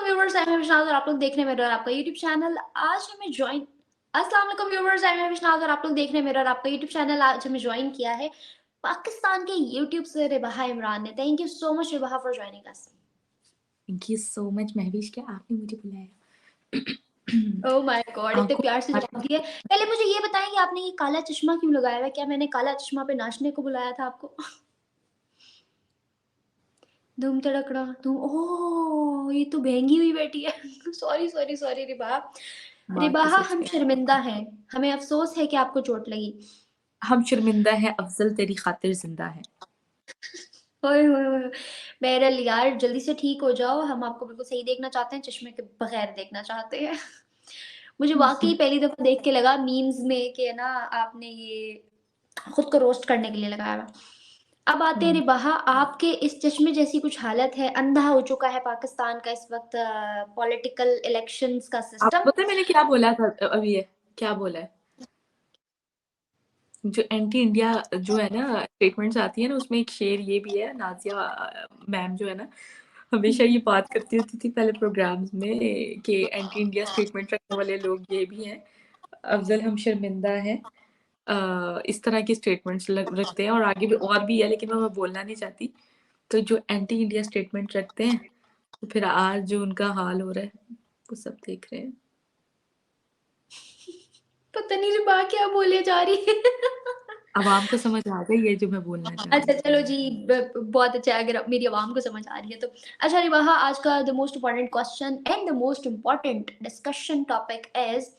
Viewers, मैं विशाल और आप लोग देखने मेरा और आपका यूट्यूब चैनल। आज हमें ज्वाइन अस्सलाम वालेकुम व्यूअर्स, मैं विशाल और आप लोग देखने मेरा और आपका यूट्यूब चैनल। आज हमें ज्वाइन किया है पाकिस्तान के यूट्यूब से रिबाहा इमरान ने। Thank you so much Ribaha for joining us. Thank you so much Mahvish, क्या आपने मुझे बुलाया। ओह माय गॉड, इतने आंखों प्यार से जवाब दिए। पहले मुझे ये बताएं कि आपने ये काला चश्मा क्यों लगाया हुआ है? क्या मैंने काला चश्मा पे नाचने को बुलाया था आपको? धूम धड़कड़ा धूम, ओह ये तो बहंगी हुई बैठी है। Sorry sorry sorry Ribaha. बात तो रिबाहा, सच हम है। शर्मिंदा हैं, हमें अफसोस है कि आपको चोट लगी। हम शर्मिंदा है, अफजल तेरी खातिर जिंदा है। ओए होए होए! बहरहाल यार, जल्दी से ठीक हो जाओ, हम आपको बिल्कुल सही देखना चाहते हैं, चश्मे के बगैर देखना चाहते हैं। मुझे वाक़ई पहली दफ़ा देख के लगा मीम्स में कि ना आपने ये खुद को रोस्ट करने के लिए लगाया हुआ। अब आते हैं रिबाहा, आपके इस चश्मे जैसी कुछ हालत है, अंधा हो चुका है पाकिस्तान का इस वक़्त पॉलिटिकल इलेक्शंस का आपको सिस्टम। पता है मैंने क्या बोला था अभी ये? क्या बोला है? जो एंटी इंडिया जो है ना स्टेटमेंट्स आती है ना, उसमें एक शेर ये भी है। नाजिया मैम जो है ना, हमेशा ये बात करती होती थी पहले प्रोग्राम्स में कि एंटी इंडिया स्टेटमेंट रखने वाले लोग ये भी हैं। अफजल हम शर्मिंदा हैं, इस तरह की स्टेटमेंट्स रखते हैं, और आगे भी और भी है, लेकिन मैं बोलना नहीं चाहती। तो जो एंटी इंडिया स्टेटमेंट रखते हैं, तो फिर आज जो उनका हाल हो रहा है वो सब देख रहे हैं। पता नहीं रिबाहा क्या बोले जा रही है। आवाम को समझ आ गई है जो मैं बोलना चाह रही अच्छा हूँ। चलो जी, बहुत अच्छा है अगर मेरी आवाम को समझ आ रही है तो। अच्छा रिबाहा, आज का the most important question and the most important discussion topic is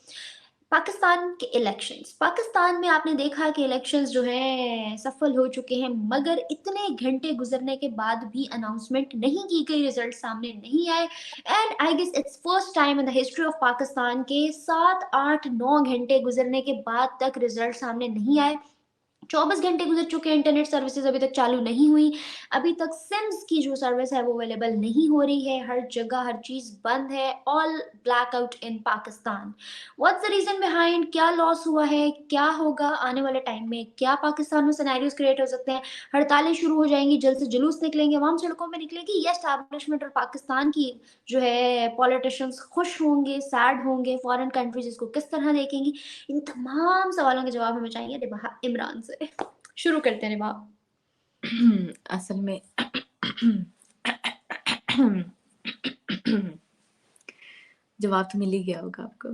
Pakistan के इलेक्शंस। पाकिस्तान में आपने देखा कि इलेक्शंस जो हैं सफल हो चुके हैं, मगर इतने घंटे गुजरने के बाद भी अनाउंसमेंट नहीं की गई, रिजल्ट सामने नहीं आए। And I guess it's first time in the history of Pakistan के 7 8 9 घंटे गुजरने के बाद तक रिजल्ट सामने नहीं आए। 24 घंटे गुजर चुके हैं, इंटरनेट सर्विसेज अभी तक चालू नहीं हुई। अभी तक सिम्स की जो सर्विस है वो अवेलेबल नहीं हो रही है, हर जगह हर चीज़ बंद है, all blackout in Pakistan. What's the reason behind? क्या लॉस हुआ है? क्या होगा आने वाले टाइम में? क्या पाकिस्तान में सिनेरियोज़ क्रिएट हो सकते हैं? हड़तालें शुरू हो जाएँगी, जल्द से जुलूस निकलेंगे, अवाम सड़कों पे निकलेगी, या एस्टैब्लिशमेंट और पाकिस्तान की जो है पॉलिटिशियंस खुश होंगे, सैड होंगे, फॉरेन कंट्रीज़ इसको किस तरह देखेंगी? इन तमाम सवालों के जवाब हमें चाहिए रिबाहा इमरान से। शुरू करते हैं रिबाहा। असल में जवाब तो मिल ही गया होगा आपको।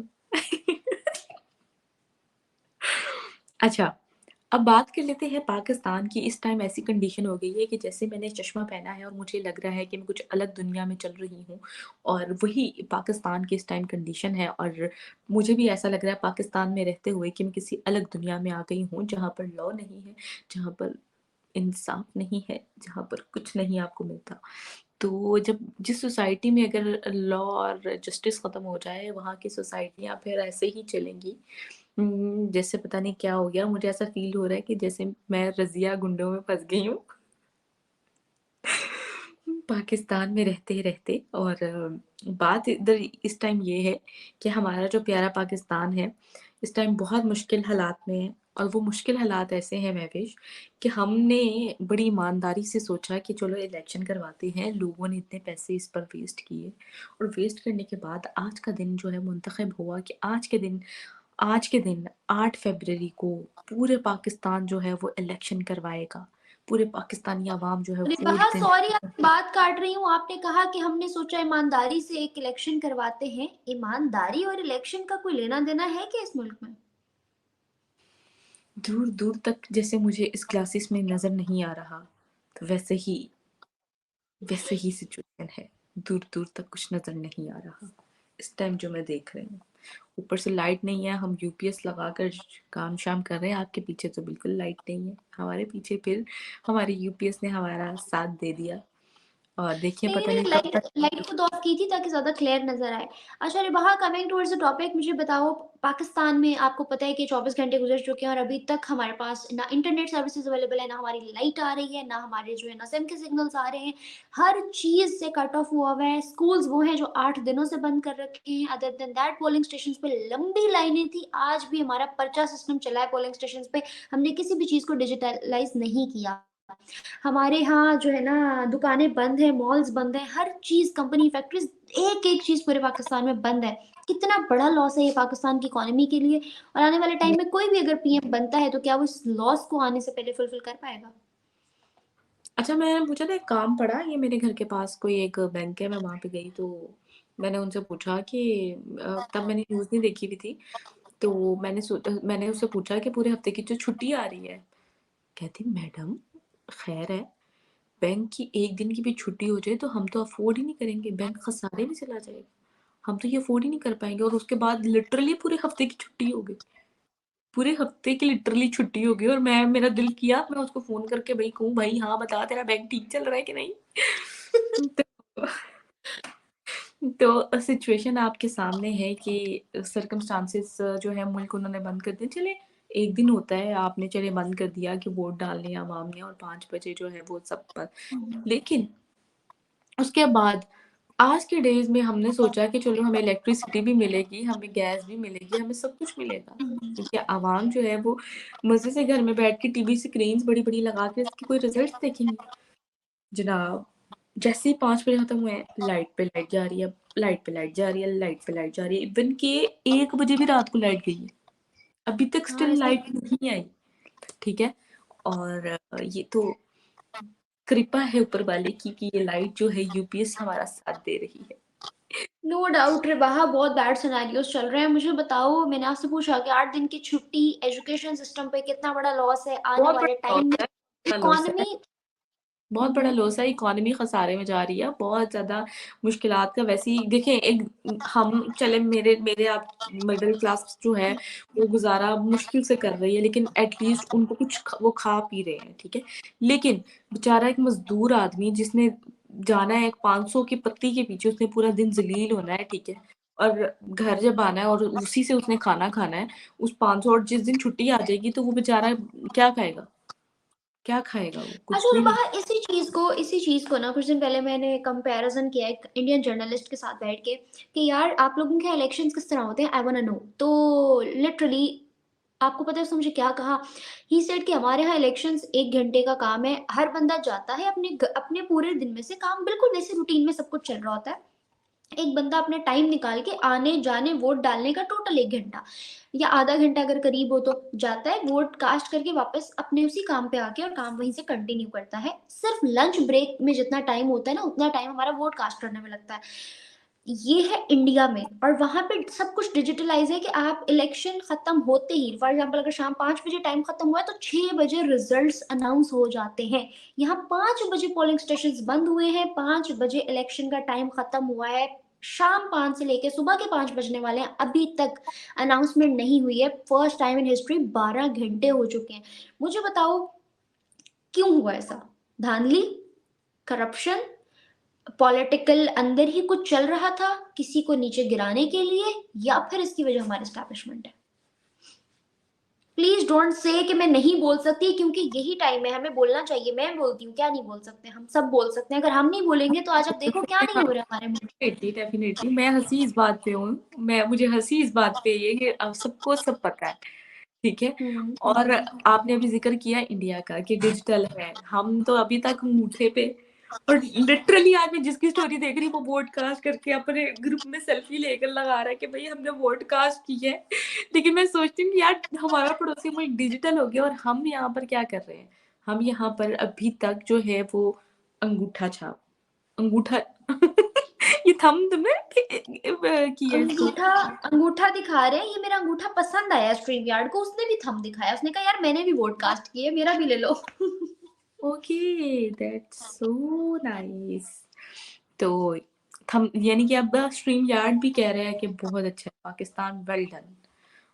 अच्छा, अब बात कर लेते हैं पाकिस्तान की। इस टाइम ऐसी कंडीशन हो गई है कि जैसे मैंने चश्मा पहना है और मुझे लग रहा है कि मैं कुछ अलग दुनिया में चल रही हूँ, और वही पाकिस्तान की इस टाइम कंडीशन है। और मुझे भी ऐसा लग रहा है पाकिस्तान में रहते हुए कि मैं किसी अलग दुनिया में आ गई हूँ, जहाँ पर लॉ नहीं है, जहाँ पर इंसाफ नहीं है, जहाँ पर कुछ नहीं आपको मिलता। तो जब जिस सोसाइटी में अगर लॉ और जस्टिस ख़त्म हो जाए, वहाँ की सोसाइटियाँ फिर ऐसे ही चलेंगी। जैसे पता नहीं क्या हो गया, मुझे ऐसा फ़ील हो रहा है कि जैसे मैं रज़िया गुंडों में फँस गई हूँ। पाकिस्तान में रहते-रहते। और बात इधर इस टाइम ये है कि हमारा जो प्यारा पाकिस्तान है, इस टाइम बहुत मुश्किल हालात में है। और वो मुश्किल हालात ऐसे हैं महविश, कि हमने बड़ी ईमानदारी से सोचा कि चलो इलेक्शन करवाते हैं, लोगों ने इतने पैसे इस पर वेस्ट किए, और वेस्ट करने के बाद आज का दिन जो है मुंतखब हुआ कि आज के दिन 8 फ़रवरी को पूरे पाकिस्तान जो है वो इलेक्शन करवाएगा। पूरे पाकिस्तानी अवाम जो है वोट रिबाहा देने। सॉरी, आपकी बात काट रही हूँ। आपने कहा कि हमने सोचा ईमानदारी से एक इलेक्शन करवाते हैं। ईमानदारी और इलेक्शन का कोई लेना देना है क्या इस मुल्क में? दूर-दूर तक जैसे मुझे इस क्लासेस में नज़र नहीं आ रहा, तो वैसे ही सिचुएशन है। दूर-दूर तक कुछ नज़र नहीं आ रहा, इस टाइम जो मैं देख रही हूँ। ऊपर से लाइट नहीं है, हम यूपीएस लगाकर काम-शाम कर रहे हैं, आपके पीछे तो बिल्कुल लाइट नहीं है। हमारे पीछे फिर हमारी यूपीएस ने हमारा साथ दे दिया, और देखिए नहीं, पता नहीं, नहीं कब लाइट तक। लाइट खुद ऑफ की थी ताकि ज़्यादा क्लियर नज़र आए। अच्छा रिबाहा, कमिंग टुवर्ड्स द टॉपिक, मुझे बताओ पाकिस्तान में आपको पता है कि 24 घंटे गुज़र चुके हैं और अभी तक हमारे पास ना इंटरनेट सर्विसेज़ अवेलेबल है, ना हमारी लाइट आ रही है, ना हमारे जो है ना सिम के सिग्नल्स आ रहे हैं। हर चीज़ से कट ऑफ हुआ हुआ है। स्कूल्स वो हैं जो 8 दिनों से बंद कर रखे हैं। Other than that polling stations पे लंबी लाइनें थी। आज भी हमारा पर्चा सिस्टम चला है पोलिंग स्टेशंस पे। हमने किसी भी चीज़ को डिजिटलाइज़ नहीं किया। हमारे यहाँ जो है ना दुकानें बंद हैं, मॉल्स बंद हैं, हर चीज़ कंपनी, फैक्ट्रीज़ एक-एक चीज़ पूरे पाकिस्तान में बंद है। कितना बड़ा लॉस है ये पाकिस्तान की इकोनॉमी के लिए और आने वाले टाइम में कोई भी अगर पीएम बनता है तो क्या वो इस लॉस को आने से पहले फुलफिल कर पाएगा? अच्छा, मुझे ना एक काम पड़ा, ये मेरे घर के पास कोई एक बैंक है, मैं वहाँ पे गई तो मैंने उनसे पूछा कि तब मैंने न्यूज़ नहीं देखी हुई थी, तो मैंने उससे पूछा कि पूरे हफ्ते की जो छुट्टी आ रही है, कहती मैडम खैर है, बैंक की एक दिन की भी छुट्टी हो जाए तो हम तो अफोर्ड ही नहीं करेंगे, बैंक खसारे में चला जाएगा, हम तो ये अफोर्ड ही नहीं कर पाएंगे। और उसके बाद लिटरली पूरे हफ्ते की छुट्टी हो गई, पूरे हफ्ते की लिटरली छुट्टी हो गई। और मेरा दिल किया मैं उसको फोन करके भाई कहूँ, भाई हाँ बता तेरा बैंक ठीक चल रहा है कि नहीं। तो तो सिचुएशन आपके सामने है कि सर्कमस्टांसेस जो है मुल्क उन्होंने बंद कर दिए। चले एक दिन होता है, आपने चले बंद कर दिया कि वोट डालने आवाम ने और 5 बजे जो है वो सब पर, लेकिन उसके बाद आज के डेज में हमने सोचा कि चलो हमें इलेक्ट्रिसिटी भी मिलेगी, हमें गैस भी मिलेगी, हमें सब कुछ मिलेगा, क्योंकि आवाम जो है वो मजे से घर में बैठ के टीवी स्क्रीन बड़ी-बड़ी लगा के इसके कोई रिजल्ट देखेंगे। जनाब जैसे ही 5 बजे खत्म हुए, लाइट पे लाइट जा रही है, लाइट पे लाइट जा रही है, लाइट पे लाइट जा रही है, इवन के 1 बजे भी रात को लाइट गई है, अभी तक हाँ, स्टिल ऐसा लाइट नहीं आई, ठीक है। और ये तो कृपा है ऊपर वाले की कि ये लाइट जो है यूपीएस हमारा साथ दे रही है। नो डाउट रे बाहर बहुत बैड सिनेरियोस चल रहे हैं। मुझे बताओ, मैंने आपसे पूछा कि 8 दिन की छुट्टी एजुकेशन सिस्टम पे कितना बड़ा लॉस है आने बहुत वाले बड़ा लॉस टाइम में है, बड़ा लॉस है, इकोनॉमी। बहुत बड़ा लॉस है, इकोनॉमी खसारे में जा रही है, बहुत ज़्यादा मुश्किलात का। वैसे ही देखें, एक हम चले मेरे मेरे आप मिडिल क्लास जो है वो गुज़ारा मुश्किल से कर रही है, लेकिन एटलीस्ट उनको कुछ वो खा पी रहे हैं, ठीक है। लेकिन बेचारा एक मज़दूर आदमी जिसने जाना है एक 500 की पत्ती के पीछे, उसने पूरा दिन ज़लील होना है, ठीक है। और घर जब आना है और उसी से उसने खाना खाना है, उस 500 और जिस दिन छुट्टी आ जाएगी तो वो बेचारा क्या खाएगा? क्या खाएगा वो? कुछ अच्छा भी नहीं। रहा, इसी चीज़ को ना कुछ दिन पहले मैंने कंपैरिजन किया एक इंडियन जर्नलिस्ट के साथ बैठ के कि यार आप लोगों के इलेक्शंस किस तरह होते हैं, आई वांट टू नो। तो लिटरली आपको पता है उसने मुझे क्या कहा? ही सेड कि हमारे यहाँ इलेक्शंस 1 घंटे का काम है, हर बंदा जाता है अपने पूरे दिन में से, काम बिल्कुल वैसे रूटीन में सब कुछ चल रहा होता है। एक बंदा अपने टाइम निकाल के आने-जाने वोट डालने का टोटल 1 घंटा या आधा घंटा अगर करीब हो तो जाता है, वोट कास्ट करके वापस अपने उसी काम पे आके और काम वहीं से कंटिन्यू करता है। सिर्फ लंच ब्रेक में जितना टाइम होता है ना, उतना टाइम हमारा वोट कास्ट करने में लगता है। ये है इंडिया में और वहाँ पे सब कुछ डिजिटलाइज़ है कि आप इलेक्शन खत्म होते ही, फॉर एग्ज़ाम्पल अगर शाम 5 बजे टाइम खत्म हुआ है तो 6 बजे रिज़ल्ट्स अनाउंस हो जाते हैं। यहाँ 5 बजे पोलिंग स्टेशंस बंद हुए हैं, 5 बजे इलेक्शन का टाइम खत्म हुआ है। शाम 5 से लेके सुबह के 5 बजने वाले हैं, अभी तक अनाउंसमेंट नहीं हुई है। फर्स्ट टाइम इन हिस्ट्री 12 घंटे हो चुके हैं। मुझे बताओ क्यों हुआ ऐसा? धांधली? करप्शन? पॉलिटिकल अंदर ही कुछ चल रहा था किसी को नीचे गिराने के लिए या फिर इसकी वजह हमारे एस्टैब्लिशमेंट है? प्लीज डोंट से कि मैं नहीं बोल सकती क्योंकि यही टाइम है, हमें बोलना चाहिए। मैं बोलती हूँ, क्या नहीं बोल सकते? हम सब बोल सकते हैं। अगर हम नहीं बोलेंगे तो आज आप देखो क्या नहीं हो रहा है हमारे मुल्क डेफिनेटली, डेफिनेटली मैं हँसी इस बात पे हूँ। मुझे हँसी इस बात पे ये है कि अब सबको सब पता है, ठीक है? में। और आपने अभी ज़िक्र किया इंडिया का कि डिजिटल है, हम तो अभी तक अंगूठे पे, और लिटरली आज मैं जिसकी स्टोरी देख रही हूँ वो वोट कास्ट करके अपने ग्रुप में सेल्फी लेकर लगा रहा है कि भई हमने वोट कास्ट की है। लेकिन मैं सोचती हूँ कि यार हमारा पड़ोसी मुल्क डिजिटल हो गया और हम यहाँ पर क्या कर रहे हैं? हम यहाँ पर अभी तक जो है वो अंगूठा छाप, अंगूठा ये थंब में किया इसको। अंगूठा अंगूठा दिखा रहे हैं। ये मेरा अंगूठा पसंद आया स्ट्रीम यार्ड को, उसने भी थंब दिखाया, उसने कहा यार मैंने भी वोट कास्ट किए, मेरा भी ले लो। Okay, that's so nice. तो थम यानी कि अब स्ट्रीम यार्ड भी कह रहे हैं कि बहुत अच्छा है पाकिस्तान, वेल डन।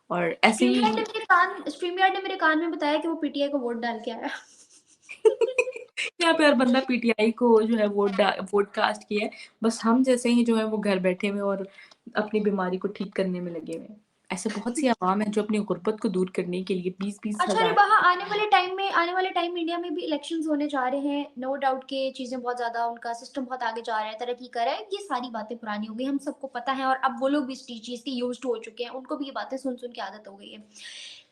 और ऐसे स्ट्रीम यार्ड ही ने मेरे कान स्ट्रीम यार्ड ने मेरे कान में बताया कि वो पीटीआई को वोट डाल के आया। यहाँ पे हर बंदा पीटीआई को जो है वोट कास्ट किया है। बस हम जैसे ही जो है वो घर बैठे हुए और अपनी बीमारी को ठीक करने में लगे हुए हैं। ऐसे बहुत सी अवाम है जो अपनी गुर्बत को दूर करने के लिए 20-20 अच्छा हज़ार। रिबाहा, आने वाले टाइम में इंडिया में भी इलेक्शंस होने जा रहे हैं। नो डाउट के चीज़ें बहुत ज़्यादा, उनका सिस्टम बहुत आगे जा रहा है, तरक्की कर रहा है। ये सारी बातें पुरानी हो गई, हम सबको पता है और अब वो लोग भी इस चीज़ के यूज्ड हो चुके हैं। उनको भी ये बातें सुन-सुन के आदत हो गई है।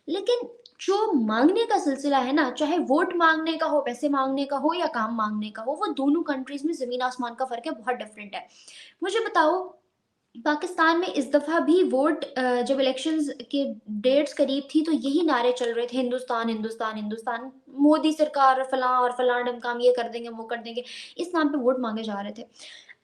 लेकिन जो माँगने का सिलसिला है ना, चाहे वोट माँगने का हो, पैसे माँगने का हो या काम माँगने का हो, वो दोनों कंट्रीज़ में ज़मीन-आसमान का फ़र्क है, बहुत डिफरेंट है। मुझे बताओ, पाकिस्तान में इस दफ़ा भी वोट जब इलेक्शंस के डेट्स करीब थी, तो यही नारे चल रहे थे, हिंदुस्तान, हिंदुस्तान, हिंदुस्तान, मोदी सरकार फलाँ और फलाँ ढमकाम, ये कर देंगे, वो कर देंगे, इस नाम पे वोट माँगे जा रहे थे।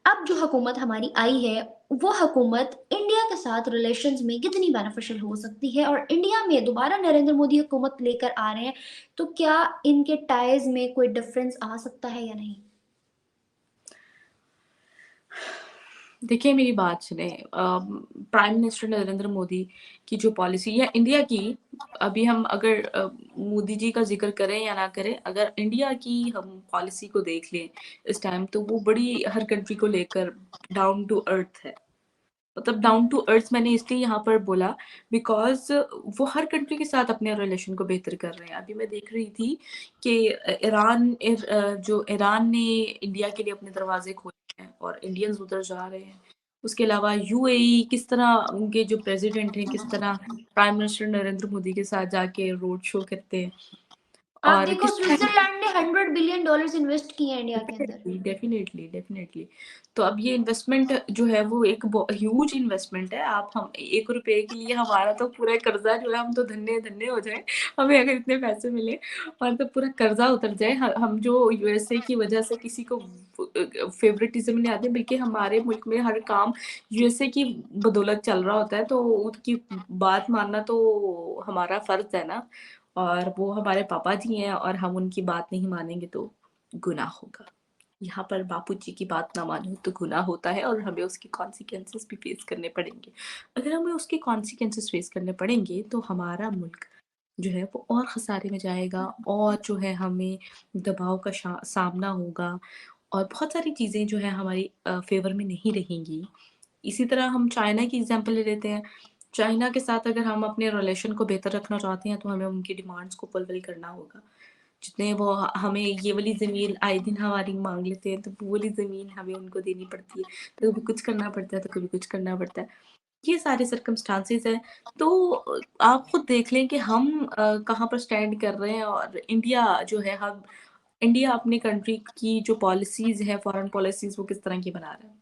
अब जो हुकूमत हमारी आई है, वो हुकूमत इंडिया के साथ रिलेशंस में कितनी बेनिफिशियल हो सकती है, और इंडिया में दोबारा नरेंद्र मोदी हुकूमत लेकर आ रहे हैं, तो क्या इनके टाइज़ में कोई डिफरेंस आ सकता है या नहीं? देखिए मेरी बात सुने, प्राइम मिनिस्टर नरेंद्र मोदी की जो पॉलिसी या इंडिया की, अभी हम अगर मोदी जी का ज़िक्र करें या ना करें, अगर इंडिया की हम पॉलिसी को देख लें इस टाइम, तो वो बड़ी हर कंट्री को लेकर डाउन टू अर्थ है। मतलब डाउन टू अर्थ मैंने इसलिए यहाँ पर बोला बिकॉज़ वो हर कंट्री के साथ अपने रिलेशन को बेहतर कर रहे हैं। अभी मैं देख रही थी कि जो ईरान ने इंडिया के लिए अपने दरवाज़े खोले हैं और इंडियंस उधर जा रहे हैं। उसके अलावा यूएई किस तरह उनके जो प्रेज़िडेंट हैं, किस तरह प्राइम मिनिस्टर नरेंद्र मोदी के साथ जाके रोड शो करते हैं आप और देखो, किस तरह स्विट्ज़रलैंड ने $100 बिलियन इन्वेस्ट किए हैं इंडिया के अंदर। Definitely, definitely, definitely. तो अब ये इन्वेस्टमेंट जो है वो एक ह्यूज इन्वेस्टमेंट है। आप हम ₹1 के लिए हमारा तो पूरा कर्ज़ा जो है, हम तो धन्य-धन्य हो जाएँ, हमें अगर इतने पैसे मिले और तो पूरा कर्ज़ा उतर जाए। ह हम जो यूएसए की वज़ह से किसी को फ़ेवरेटिज़्म नहीं आती, बल्कि हमारे मुल्क में हर काम यूएसए की बदौलत चल रहा होता है, तो उनकी बात मानना तो हमारा फ़र्ज़ है ना। और वो हमारे पापा जी हैं और हम उनकी बात नहीं मानेंगे तो गुनाह होगा। यहाँ पर बापूजी की बात ना मानो तो गुनाह होता है और हमें उसके कॉन्सिक्वेंसेस भी फेस करने पड़ेंगे। अगर हमें उसके कॉन्सिक्वेंसेस फेस करने पड़ेंगे तो हमारा मुल्क जो है वो और खसारे में जाएगा और जो है हमें दबाव का सामना होगा और बहुत सारी चीज़ें जो है हमारी फ़ेवर में नहीं रहेंगी। इसी तरह हम चाइना की एग्ज़ाम्पल ले लेते हैं। चाइना के साथ अगर हम अपने रिलेशन को बेहतर रखना चाहते हैं तो हमें उनकी डिमांड्स को फुलफ़िल करना होगा। जितने वो हमें ये वाली ज़मीन आए दिन हमारी माँग लेते हैं, तो वो वाली ज़मीन हमें उनको देनी पड़ती है। तो कभी कुछ करना पड़ता है, तो कभी कुछ करना पड़ता है। ये सारे सर्कमस्टांसेस हैं। तो आप खुद देख लें कि हम कहाँ पर स्टैंड कर रहे हैं और इंडिया जो है हम इंडिया अपनी कंट्री की जो पॉलिसीज़ हैं, फॉरेन पॉलिसीज़ वो किस तरह की बना रहा है।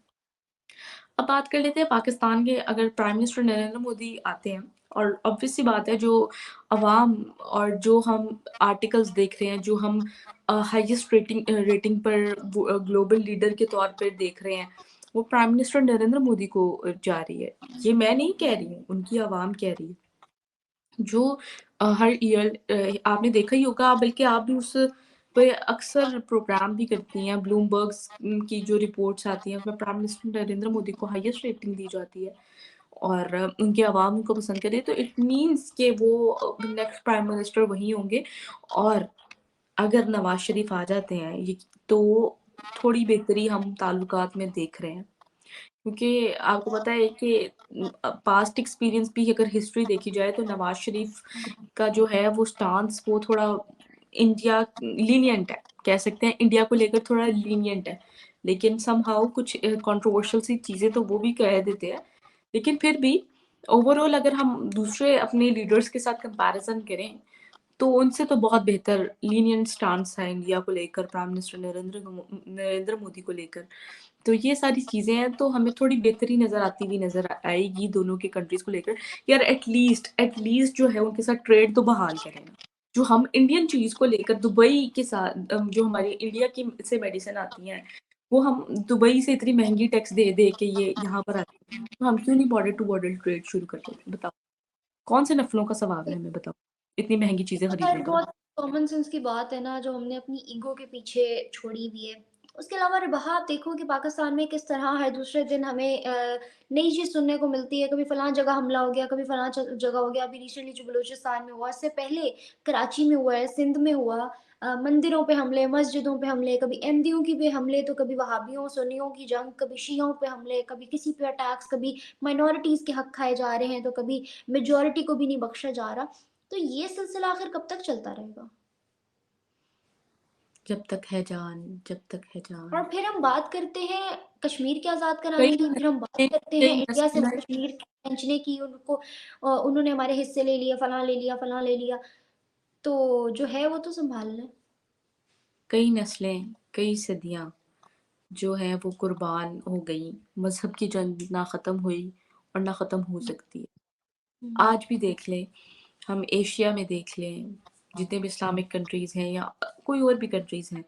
अब बात कर लेते हैं पाकिस्तान के, अगर प्राइम मिनिस्टर नरेंद्र मोदी आते हैं और ऑब्वियस सी बात है जो अवाम और जो हम आर्टिकल्स देख रहे हैं, जो हम हाईएस्ट रेटिंग पर ग्लोबल लीडर के तौर पर देख रहे हैं, वो प्राइम मिनिस्टर नरेंद्र मोदी को जा रही है। ये मैं नहीं कह रही हूँ, उनकी आवाम कह रही है। जो हर ईयर आपने देखा ही होगा, बल्कि आप भी उस पे अक्सर प्रोग्राम भी करती हैं, ब्लूमबर्ग्स की जो रिपोर्ट्स आती हैं, उसमें प्राइम मिनिस्टर नरेंद्र मोदी को हाईएस्ट रेटिंग दी जाती है और उनकी आवाम उनको पसंद करे, तो इट मीन्स कि वो नेक्स्ट प्राइम मिनिस्टर वही होंगे। और अगर नवाज़ शरीफ आ जाते हैं, ये तो थोड़ी बेहतरी हम ताल्लुकात में देख रहे हैं। क्योंकि आपको पता है कि पास्ट एक्सपीरियंस भी अगर हिस्ट्री देखी जाए तो नवाज़ शरीफ का जो है वो स्टांस वो थोड़ा इंडिया लीनिएंट है। कह सकते हैं इंडिया को लेकर थोड़ा लीनिएंट है। लेकिन समहाउ कुछ कंट्रोवर्शियल सी चीज़ें तो वो भी कह देते हैं। लेकिन फिर भी ओवरऑल अगर हम दूसरे अपने लीडर्स के साथ कंपैरिज़न करें तो उनसे तो बहुत बेहतर लीनिएंट स्टांस है इंडिया को लेकर, प्राइम मिनिस्टर नरेंद्र मोदी को लेकर। तो ये सारी चीज़ें हैं, तो हमें थोड़ी बेहतरी नज़र आती हुई नज़र आएगी दोनों के कंट्रीज़ को लेकर। यार एट लीस्ट जो है उनके साथ ट्रेड तो बहाल करें ना। जो हम इंडियन चीज़ को लेकर दुबई के साथ जो हमारी इंडिया की से मेडिसिन आती हैं, वो हम दुबई से इतनी महँगी टैक्स दे के ये यहाँ पर आती हैं। तो हम क्यों नहीं बॉर्डर टू बॉर्डर ट्रेड शुरू कर देते? बताओ, कौन से नफ़लों का सवाब है हमें बताओ, इतनी महँगी चीज़ें यार खरीदने का? बहुत कॉमन सेंस की बात है ना, जो हमने अपनी ईगो के पीछे छोड़ी हुई है। उसके अलावा रबहा, आप देखो कि पाकिस्तान में किस तरह हर दूसरे दिन हमें नई चीज़ सुनने को मिलती है। कभी फलां जगह हमला हो गया, कभी फलां जगह हो गया। अभी रिसेंटली जो बलूचिस्तान में हुआ, इससे पहले कराची में हुआ है, सिंध में हुआ। मंदिरों पे हमले, मस्जिदों पे हमले, कभी अहमदियों की पे हमले, तो कभी वहाबियों सुन्नियों की जंग, कभी शियों पे हमले, कभी किसी पे अटैक्स, कभी माइनॉरिटीज़ के हक खाए जा रहे हैं, तो कभी मेजॉरिटी को भी नहीं बख्शा जा रहा। तो ये सिलसिला आखिर कब तक चलता रहेगा? जब तक है जान, जब तक है जान। और फिर हम बात करते हैं कश्मीर के आज़ाद कई कराने की, फिर हम बात नस्लें करते हैं कई इंडिया से वो नस्लें कश्मीर खींचने की, उनको उन्होंने हमारे हिस्से ले लिया, फलां ले लिया, फलां ले लिया। तो जो है वो तो सँभालना है। कई नस्लें, कई सदियाँ जो है वो कुर्बान हो गई। मज़हब की जंग ना ख़त्म हुई और ना ख़त्म हो सकती है। हुँ, आज भी देख लें, हम एशिया में देख लें, जितने भी इस्लामिक कंट्रीज़ हैं या कोई और भी कंट्रीज़ हैं,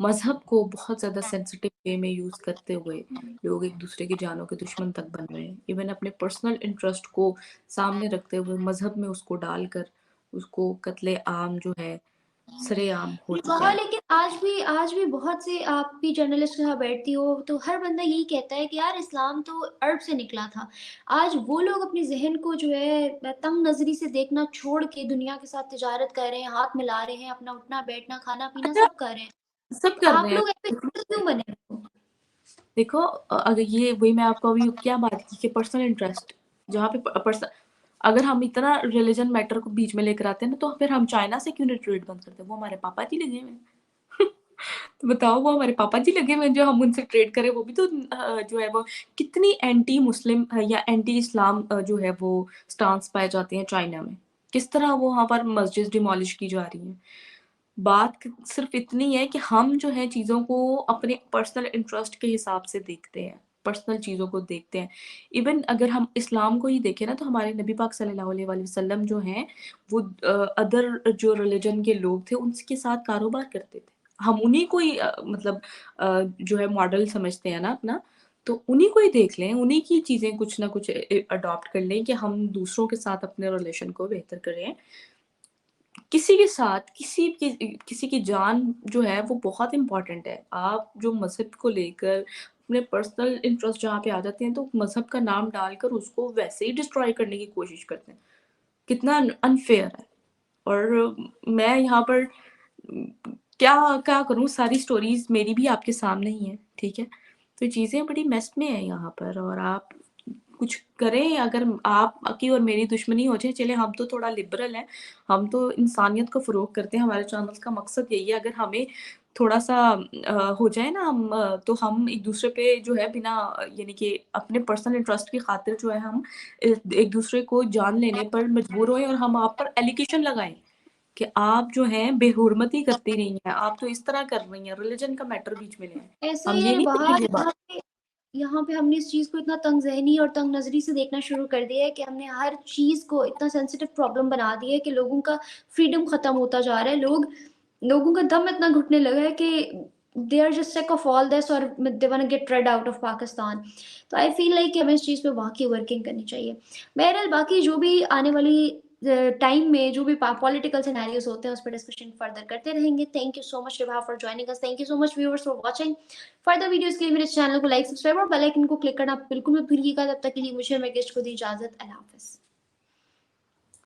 मज़हब को बहुत ज़्यादा सेंसिटिव वे में यूज़ करते हुए लोग एक-दूसरे की जानों के दुश्मन तक बन रहे हैं। इवन अपने पर्सनल इंटरेस्ट को सामने रखते हुए मज़हब में उसको डालकर उसको कत्ले-आम जो है, सरेआम हो चुका वहाँ है। लेकिन आज भी बहुत से, आप भी जर्नलिस्ट के साथ बैठती हो तो हर बंदा यही कहता है कि यार इस्लाम तो अरब से निकला था। आज वो लोग अपने ज़हन को जो है तंग नज़री से देखना छोड़ के दुनिया के साथ तिजारत कर रहे हैं, हाथ मिला रहे हैं, अपना उठना-बैठना, खाना-पीना अच्छा, सब कर रहे हैं। सब तो कर आप रहे हैं। लोग ऐसे क्यों बने हो? देखो अगर ये वही मैं आपको अभी क्या बात की कि पर्सनल इंटरेस्ट जहाँ पे अगर हम इतना रिलीजन मैटर को बीच में लेकर आते हैं ना तो फिर हम चाइना से क्यों नहीं ट्रेड बंद करते? वो हमारे पापा जी लगे हुए हैं। तो बताओ वो हमारे पापा जी लगे हुए हैं जो हम उनसे ट्रेड करें, वो भी तो जो है वो कितनी एंटी मुस्लिम या एंटी इस्लाम जो है वो स्टांस पाए जाते हैं चाइना में। किस तरह वो वहाँ पर मस्जिद डिमोलिश की जा रही हैं। बात सिर्फ इतनी है कि हम जो है चीज़ों को अपने पर्सनल इंटरेस्ट के हिसाब से देखते हैं, पर्सनल चीज़ों को देखते हैं। इवन अगर हम इस्लाम को ही देखें ना तो हमारे नबी पाक सल्लल्लाहु अलैहि वसल्लम जो हैं वो अदर जो रिलिजन के लोग थे उनके साथ कारोबार करते थे। हम उन्हीं को ही मतलब जो है मॉडल समझते हैं ना अपना, तो उन्हीं को ही देख लें, उन्हीं की चीज़ें कुछ ना कुछ अडॉप्ट कर लें कि हम दूसरों के साथ अपने रिलेशन को बेहतर करें। किसी के साथ किसी की जान जो है वो बहुत इम्पोर्टेंट है। आप जो मज़हब को लेकर अपने पर्सनल इंटरेस्ट जहाँ पे आ जाते हैं तो मज़हब का नाम डालकर उसको वैसे ही डिस्ट्रॉय करने की कोशिश करते हैं। कितना अनफ़ेयर है। और मैं यहाँ पर क्या क्या करूँ, सारी स्टोरीज़ मेरी भी आपके सामने ही हैं, ठीक है? तो चीज़ें बड़ी मेस में हैं यहाँ पर और आप कुछ करें, अगर आपकी और मेरी दुश्मनी हो जाए, चलें हम तो थोड़ा लिबरल हैं, हम तो इंसानियत को फ़रोग करते हैं, हमारे चैनल का मकसद यही है, अगर हमें थोड़ा-सा हो जाए ना तो हम एक-दूसरे पे जो है बिना यानी कि अपने पर्सनल इंटरेस्ट की खातिर जो है हम एक-दूसरे को जान लेने पर मजबूर होएँ और हम आप पर एलिगेशन लगाएँ कि आप जो हैं बेहुरमती करती रही हैं, आप तो इस तरह कर रही हैं, रिलिजन का मैटर बीच में ले आएँ। ऐसे हम ही ये है नहीं बाहर, करेंगे बात। यहाँ पे हमने इस चीज़ को इतना तंग-ज़हनी और तंग नज़री से देखना शुरू कर दिया है कि हमने हर चीज़ को इतना सेंसिटिव प्रॉब्लम बना दिया है कि लोगों का फ्रीडम ख़त्म होता जा रहा है। लोगों का दम इतना घुटने लगा है कि they are just sick of all this और they want to get rid out of Pakistan. तो आई फ़ील लाइक कि हमें इस चीज़ पे वाक़ई वर्किंग करनी चाहिए। बहरहाल बाकी जो भी आने वाली टाइम में जो भी पॉलिटिकल सिनेरियोज़ होते हैं उस पर डिस्कशन फर्दर करते रहेंगे। Thank you so much Ribha for joining us. Thank you so much viewers for watching. Further videos के लिए मेरे चैनल को लाइक, सब्सक्राइब और बेल आइकन को क्लिक करना बिल्कुल मत भूलिएगा। तब तक के लिए मुझे और मेरे गेस्ट को दी इजाज़त। अल्लाह हाफ़िज़।